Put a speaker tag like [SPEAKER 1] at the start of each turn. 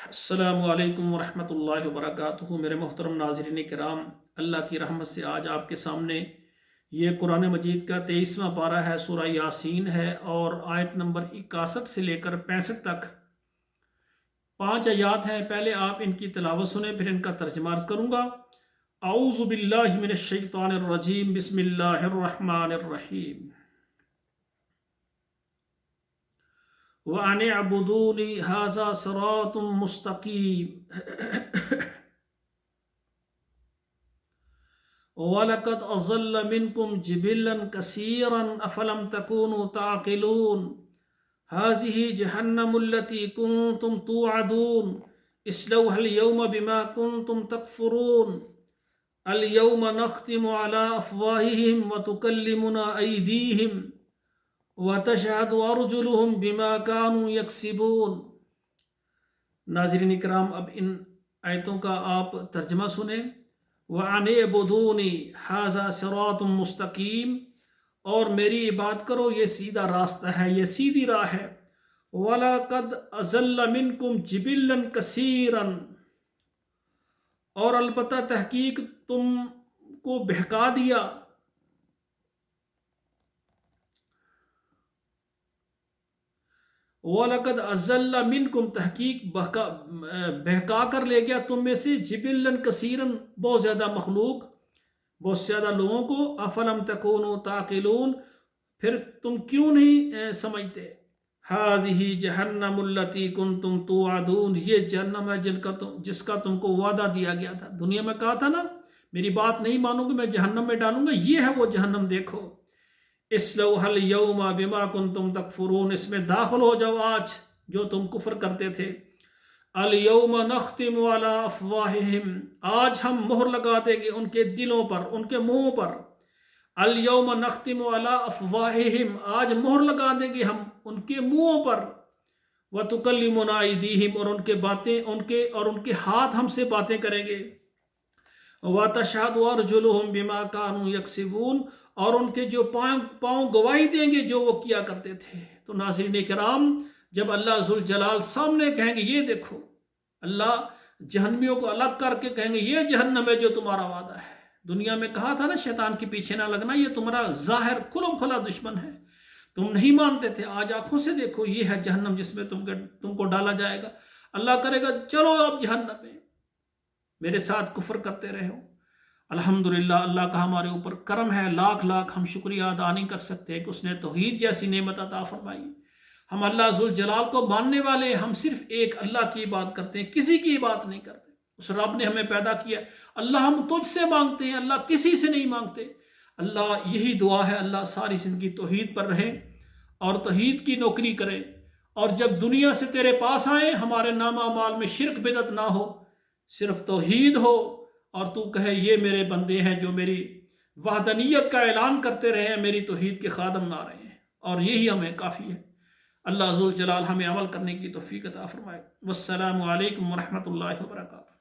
[SPEAKER 1] السلام علیکم ورحمۃ اللہ وبرکاتہ۔ میرے محترم ناظرین کرام، اللہ کی رحمت سے آج آپ کے سامنے یہ قرآن مجید کا 23واں پارہ ہے، سورہ یاسین ہے، اور آیت نمبر 61 سے لے کر 65 تک 5 آیات ہیں۔ پہلے آپ ان کی تلاوت سنیں، پھر ان کا ترجمہ عرض کروں گا۔ اعوذ باللہ من الشیطان الرجیم، بسم اللہ الرحمن الرحیم۔ وَأَنِ اعْبُدُونِي هَذَا صِرَاطٌ مُسْتَقِيمٌ وَلَقَدْ أَضَلَّ مِنْكُمْ جِبِلًّا كَثِيرًا أَفَلَمْ تَكُونُوا تَعْقِلُونَ هَذِهِ جَهَنَّمُ الَّتِي كُنْتُمْ تُوعَدُونَ اصْلَوْهَا الْيَوْمَ بِمَا كُنْتُمْ تَكْفُرُونَ الْيَوْمَ نَخْتِمُ عَلَى أَفْوَاهِهِمْ وَتُكَلِّمُنَا أَيْدِيهِمْ وَتَشْهَدُ أَرْجُلُهُمْ بِمَا كَانُوا يَكْسِبُونَ۔ ناظرین کرام، اب ان آیتوں کا آپ ترجمہ سنیں۔ وَأَنِ اعْبُدُونِي هَذَا صِرَاطٌ مُسْتَقِيمٌ، اور میری عبادت کرو، یہ سیدھا راستہ ہے، یہ سیدھی راہ ہے۔ وَلَقَدْ أَضَلَّ مِنْكُمْ جِبِلًّا كَثِيرًا، اور البتہ تحقیق تم کو بہکا دیا۔ وَلَقَدْ أَضَلَّ مِنْكُمْ، تحقیق بہکا کر لے گیا تم میں سے، جِبِلًّا كَثِيرًا، بہت زیادہ مخلوق، بہت زیادہ لوگوں کو۔ أَفَلَمْ تَكُونُوا تَعْقِلُونَ، پھر تم کیوں نہیں سمجھتے۔ هَذِهِ جَهَنَّمُ الَّتِي كُنْتُمْ تُوعَدُونَ، یہ جہنم ہے جس کا تم کو وعدہ دیا گیا تھا۔ دنیا میں کہا تھا نا، میری بات نہیں مانو گے میں جہنم میں ڈالوں گا، یہ ہے وہ جہنم، دیکھو۔ اصلوها اليوم بما كنتم تکفرون، اس میں داخل ہو جاؤ آج جو تم کفر کرتے تھے۔ اليوم نختم على افواہہم، آج ہم مہر لگا دیں گے ان کے دلوں پر، ان کے منہوں پر۔ اليوم نختم على افواہہم، آج مہر لگا دیں گے ہم ان کے منہوں پر۔ وتکلمنا ایدیہم، اور ان کے باتیں ان کے ہاتھ ہم سے باتیں کریں گے۔ وَتَشْهَدُ أَرْجُلُهُمْ بِمَا كَانُوا يَكْسِبُونَ، اور ان کے جو پاؤں گواہی دیں گے جو وہ کیا کرتے تھے۔ تو ناظرین کرام، جب اللہ ذوالجلال سامنے کہیں گے یہ دیکھو، اللہ جہنمیوں کو الگ کر کے کہیں گے یہ جہنم ہے جو تمہارا وعدہ ہے۔ دنیا میں کہا تھا نا، شیطان کے پیچھے نہ لگنا، یہ تمہارا ظاہر کھلم کھلا دشمن ہے، تم نہیں مانتے تھے، آج آنکھوں سے دیکھو یہ ہے جہنم جس میں تم کو ڈالا جائے گا۔ اللہ کرے گا چلو اب جہنم میں، میرے ساتھ کفر کرتے رہے ہو۔ الحمدللہ، اللہ کا ہمارے اوپر کرم ہے، لاکھ لاکھ ہم شکریہ ادا نہیں کر سکتے کہ اس نے توحید جیسی نعمت عطا فرمائی۔ ہم اللہ ذوالجلال کو ماننے والے، ہم صرف ایک اللہ کی عبادت کرتے ہیں، کسی کی عبادت نہیں کرتے۔ اس رب نے ہمیں پیدا کیا، اللہ ہم تجھ سے مانگتے ہیں، اللہ کسی سے نہیں مانگتے۔ اللہ یہی دعا ہے، اللہ ساری زندگی توحید پر رہیں اور توحید کی نوکری کریں، اور جب دنیا سے تیرے پاس آئیں ہمارے نام اعمال میں شرک بدعت نہ ہو، صرف توحید ہو، اور تو کہے یہ میرے بندے ہیں جو میری وحدانیت کا اعلان کرتے رہے ہیں، میری توحید کے خادم نہ رہے ہیں، اور یہی ہمیں کافی ہے۔ اللہ ذوالجلال ہمیں عمل کرنے کی توفیق عطا فرمائے۔ والسلام علیکم ورحمۃ اللہ وبرکاتہ۔